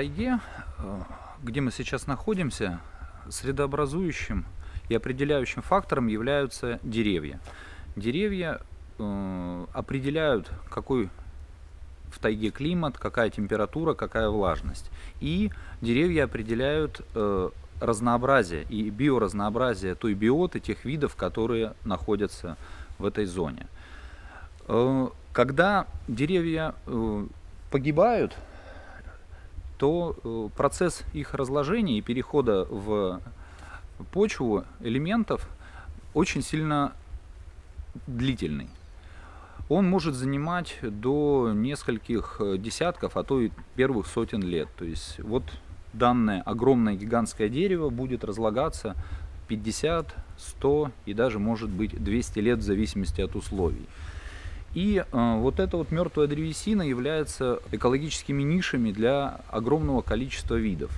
тайге, где мы сейчас находимся, средообразующим и определяющим фактором являются деревья. Деревья определяют, какой в тайге климат, какая температура, какая влажность. И деревья определяют разнообразие и биоразнообразие той биоты, тех видов, которые находятся в этой зоне. Когда деревья погибают, то процесс их разложения и перехода в почву элементов очень сильно длительный. Он может занимать до нескольких десятков, а то и первых сотен лет. То есть вот данное огромное гигантское дерево будет разлагаться 50, 100 и даже может быть 200 лет в зависимости от условий. И вот эта вот мертвая древесина является экологическими нишами для огромного количества видов.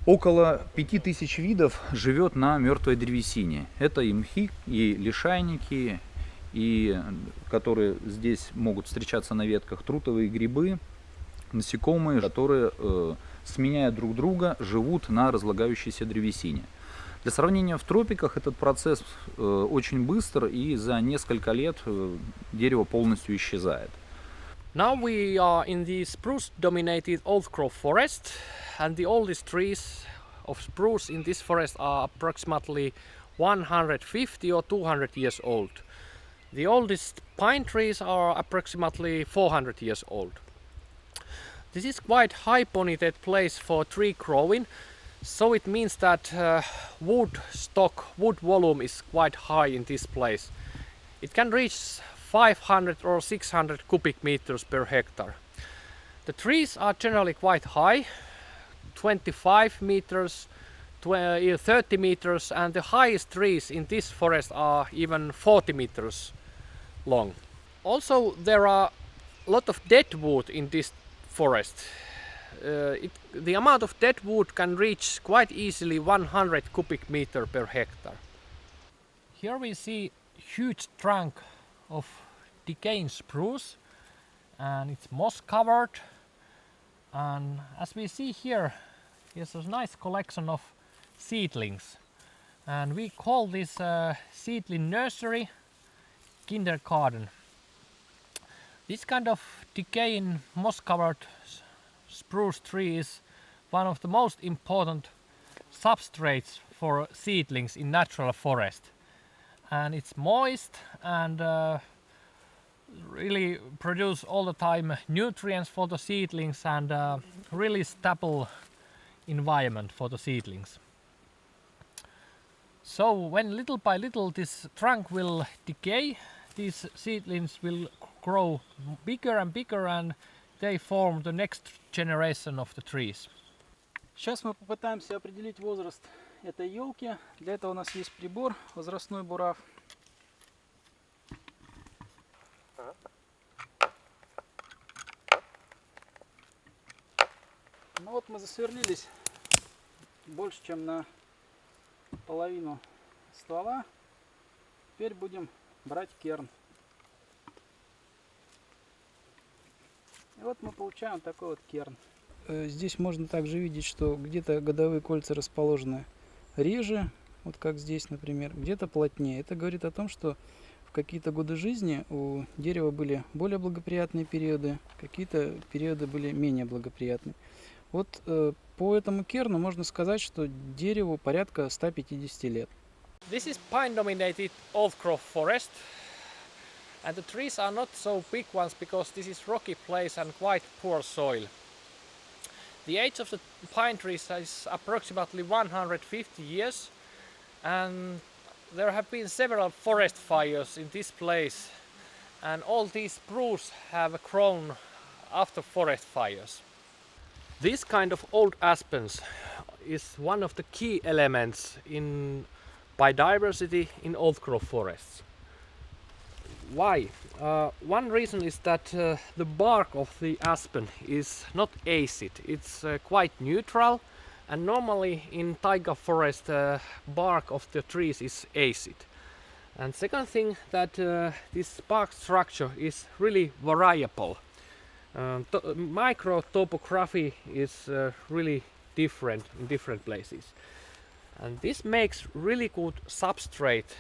Около 5000 видов живет на мертвой древесине. Это и мхи, и лишайники, и которые здесь могут встречаться на ветках, трутовые грибы, насекомые, которые, сменяя друг друга, живут на разлагающейся древесине. Для сравнения, в тропиках этот процесс очень быстр, и за несколько лет дерево полностью исчезает. Now we are in the spruce-dominated old-growth forest, and the oldest trees of spruce in this forest are approximately 150 or 200 years old. The oldest pine trees are approximately 400 years old. This is quite high bonited place for tree growing, so it means that wood volume is quite high in this place. It can reach 500 or 600 cubic meters per hectare. The trees are generally quite high, 25 meters, 30 meters, and the highest trees in this forest are even 40 meters long. Also, there are a lot of dead wood in this forest. The amount of dead wood can reach quite easily 100 cubic meter per hectare. Here we see huge trunk of decaying spruce, and it's moss covered, and as we see here, here's a nice collection of seedlings, and we call this seedling nursery kindergarten. This kind of decaying moss covered spruce tree is one of the most important substrates for seedlings in natural forest, and it's moist and really produce all the time nutrients for the seedlings, and really stable environment for the seedlings. So when little by little this trunk will decay, these seedlings will grow bigger and bigger, and they form the next generation of the trees. Сейчас мы попытаемся определить возраст этой елки. Для этого у нас есть прибор, возрастной бурав. Ну вот мы засверлились больше, чем на половину ствола. Теперь будем брать керн. И вот мы получаем такой вот керн. Здесь можно также видеть, что где-то годовые кольца расположены реже, вот как здесь, например, где-то плотнее. Это говорит о том, что в какие-то годы жизни у дерева были более благоприятные периоды, какие-то периоды были менее благоприятные. Вот по этому керну можно сказать, что дереву порядка 150 лет. This is pine-dominated old-growth forest, and the trees are not so big ones because this is rocky place and quite poor soil. The age of the pine trees is approximately 150 years, and there have been several forest fires in this place, and all these spruce have grown after forest fires. This kind of old aspens is one of the key elements in biodiversity in old-growth forests. Why? One reason is that the bark of the aspen is not acid, it's quite neutral, and normally in taiga forest bark of the trees is acid. And second thing, that this bark structure is really variable. Micro topography is really different in different places, and this makes really good substrate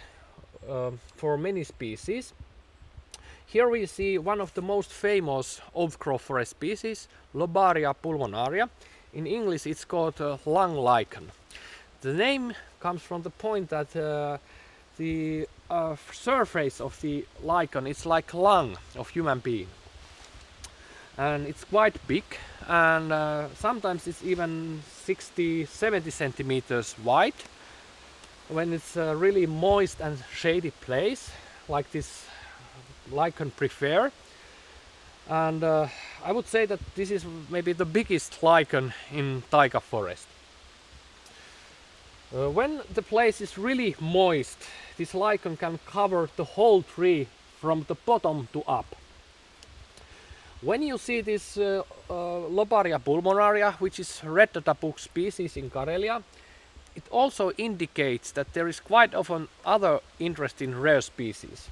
for many species. Here we see one of the most famous outgrowth forest species, Lobaria pulmonaria. In English it's called lung lichen. The name comes from the point that the surface of the lichen is like lung of human being, and it's quite big, and sometimes it's even 60-70 centimeters wide when it's a really moist and shady place like this lichen prefer. And I would say that this is maybe the biggest lichen in taiga forest. When the place is really moist, this lichen can cover the whole tree from the bottom to up. When you see this Lobaria pulmonaria, which is red data-book species in Karelia, it also indicates that there is quite often other interesting rare species.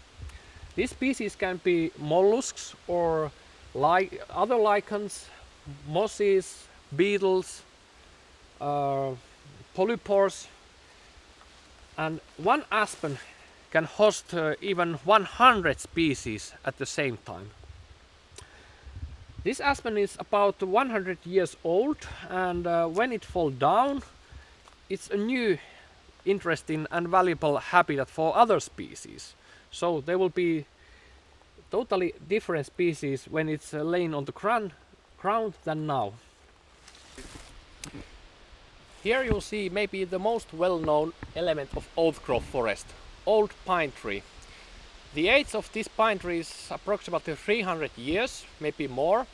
These species can be mollusks or other lichens, mosses, beetles, polypores, and one aspen can host even 100 species at the same time. This aspen is about 100 years old, and when it falls down, it's a new interesting and valuable habitat for other species. So there will be totally different species when it's laying on the ground than now. Here you'll see maybe the most well-known element of outgrowth forest, old pine tree. The age of this pine tree is approximately 300 years, maybe more,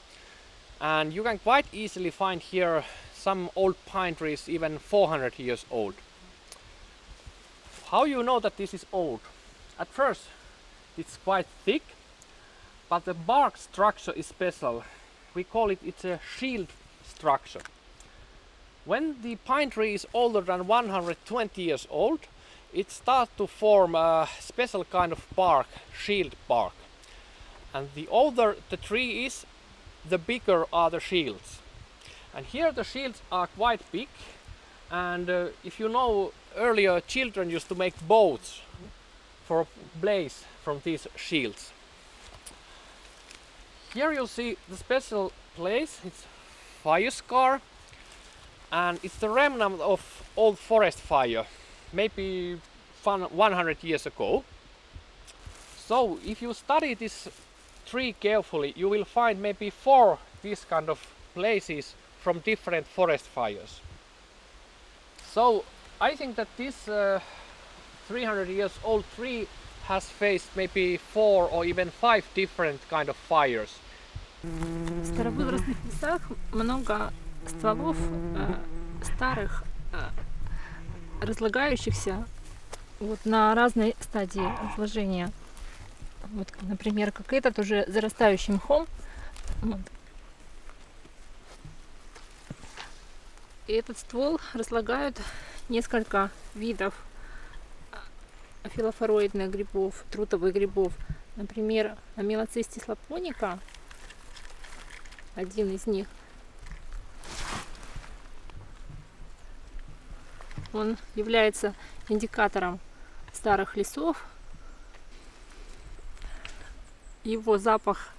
and you can quite easily find here some old pine trees even 400 years old. How you know that this is old? At first it's quite thick, but the bark structure is special. We call it's a shield structure. When the pine tree is older than 120 years old, it starts to form a special kind of bark, shield bark. And the older the tree is, the bigger are the shields. And here the shields are quite big, and if you know, earlier children used to make boats for blaze from these shields. Here you'll see the special place, it's fire scar, and it's the remnant of old forest fire, maybe 100 years ago. So if you study this tree carefully, you will find maybe 4 these kind of places from different forest fires. So I think that this 300 years old tree has faced maybe 4 or even 5 different kind of fires. В старовозрастных лесах много стволов старых, разлагающихся вот на разной стадии разложения. Вот, например, как этот уже зарастающий мхом. Вот. И этот ствол разлагают несколько видов филофороидных грибов, трутовых грибов. Например, амилоцистис лапоника, один из них. Он является индикатором старых лесов. Его запах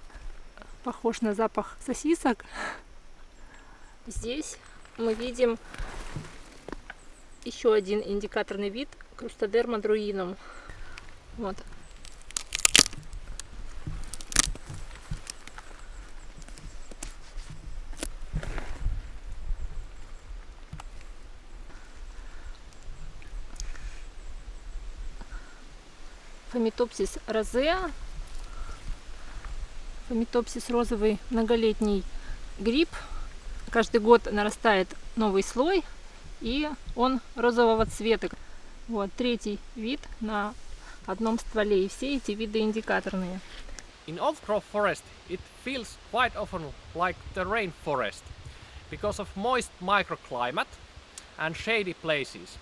похож на запах сосисок. Здесь мы видим еще один индикаторный вид Crustodерма druinum. Вот. Фомитопсис розеа. Фомитопсис розовый многолетний гриб. Каждый год нарастает новый слой, и он розового цвета. Вот третий вид на одном стволе, и все эти виды индикаторные. In outgrowth forest, it feels quite often like the rainforest because of moist microclimate and shady places.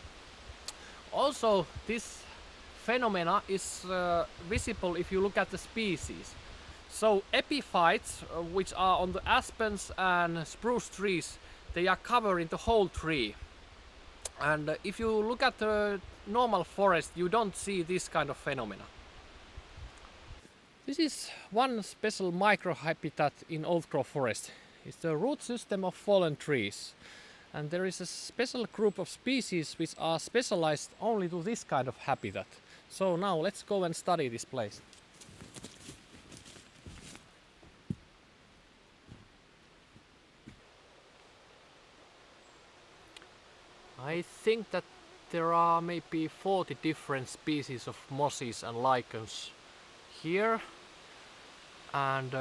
Also, this phenomena is visible if you look at the species. So epiphytes, which are on the aspens and spruce trees, they are covering the whole tree. And if you look at the normal forest, you don't see this kind of phenomena. This is one special microhabitat in old growth forest. It's the root system of fallen trees. And there is a special group of species which are specialized only to this kind of habitat. So now let's go and study this place. I think that there are maybe 40 different species of mosses and lichens here, and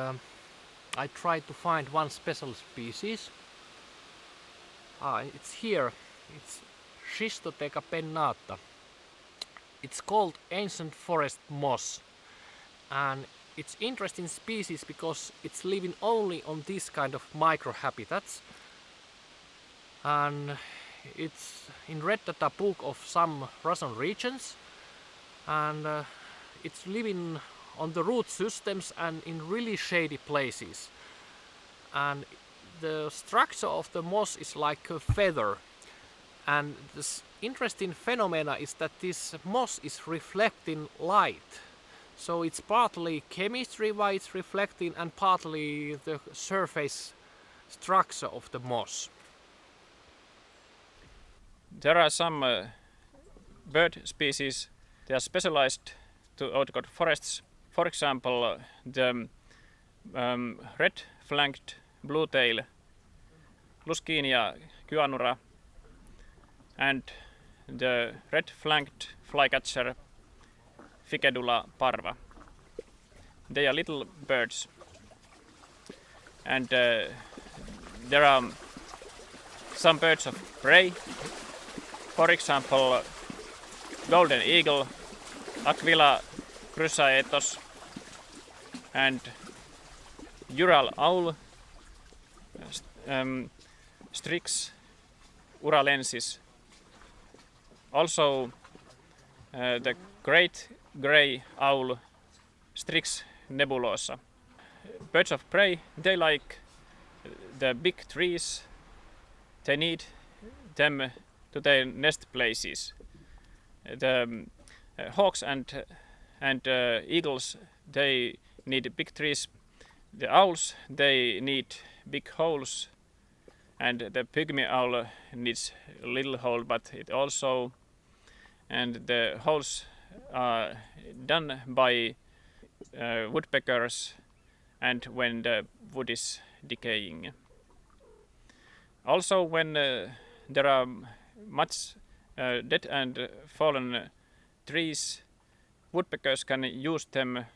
I tried to find one special species. It's here. It's Schistotheca pennata. It's called ancient forest moss, and it's interesting species because it's living only on this kind of microhabitats, and it's in red data book of some Russian regions, and it's living on the root systems and in really shady places. And the structure of the moss is like a feather, and this interesting phenomena is that this moss is reflecting light. So it's partly chemistry why it's reflecting, and partly the surface structure of the moss. There are some bird species. They are specialized to outdoor forests. For example, the red-flanked blue-tail Luscinia cyanura and the red-flanked flycatcher Ficedula parva. They are little birds, and there are some birds of prey. For example, golden eagle, Aquila crusaetos, and Ural owl, Strix uralensis. Also, the great grey owl, Strix nebulosa. Birds of prey, they like the big trees. They need them to their nest places. The hawks and eagles, they need big trees. The owls, they need big holes, and the pygmy owl needs a little hole, but it also, and the holes are done by woodpeckers and when the wood is decaying. Also, when there are much dead and fallen trees, woodpeckers can use them,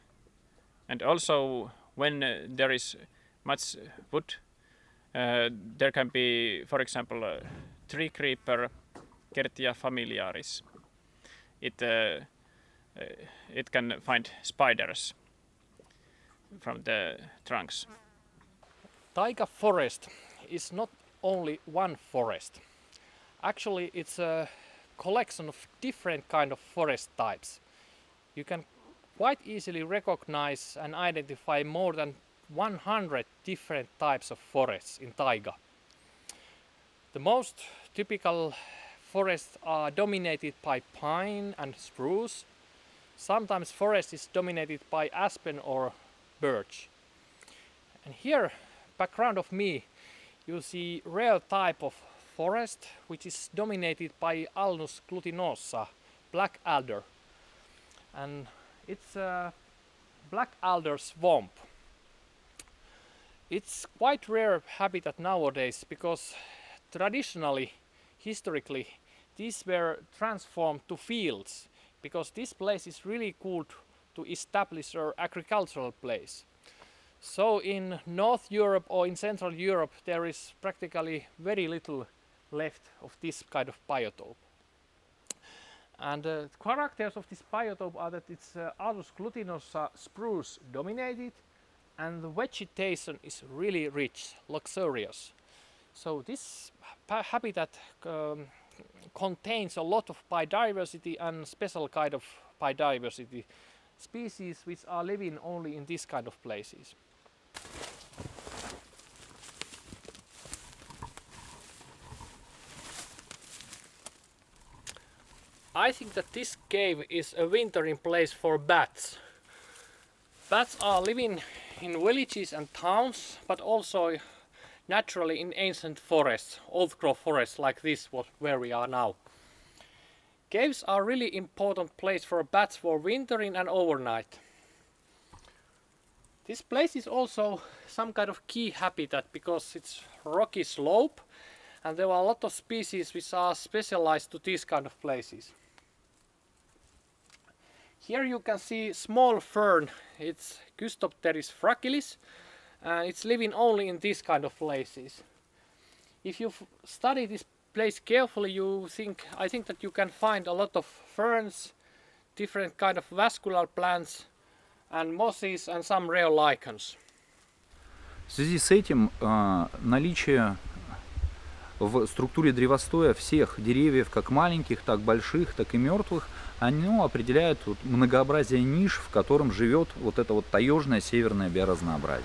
and also when there is much wood, there can be, for example, a tree creeper, Certia familiaris. It can find spiders from the trunks. Taiga forest is not only one forest. Actually, it's a collection of different kind of forest types. You can quite easily recognize and identify more than 100 different types of forests in taiga. The most typical forests are dominated by pine and spruce. Sometimes forest is dominated by aspen or birch. And here, background of me, you see rare type of forest which is dominated by Alnus glutinosa, black alder. And it's a black alder swamp. It's quite rare habitat nowadays because traditionally, historically, these were transformed to fields because this place is really good to establish an agricultural place. So in North Europe or in Central Europe there is practically very little left of this kind of biotope. And the characters of this biotope are that it's Alnus glutinosa spruce dominated, and the vegetation is really rich, luxurious. So this habitat contains a lot of biodiversity and special kind of biodiversity species which are living only in this kind of places. I think that this cave is a wintering place for bats. Bats are living in villages and towns, but also naturally in ancient forests, old growth forests like this where we are now. Caves are really important place for bats for wintering and overnight. This place is also some kind of key habitat because it's rocky slope and there are a lot of species which are specialized to these kind of places. Here you can see small fern, it's Cystopteris fragilis, and it's living only in these kind of places. If you study this place carefully, I think that you can find a lot of ferns, different kind of vascular plants, and mosses and some rare lichens. В связи с этим наличие в структуре древостоя всех деревьев, как маленьких, так больших, так и мертвых, оно определяет вот многообразие ниш, в котором живет вот это вот таежное северное биоразнообразие.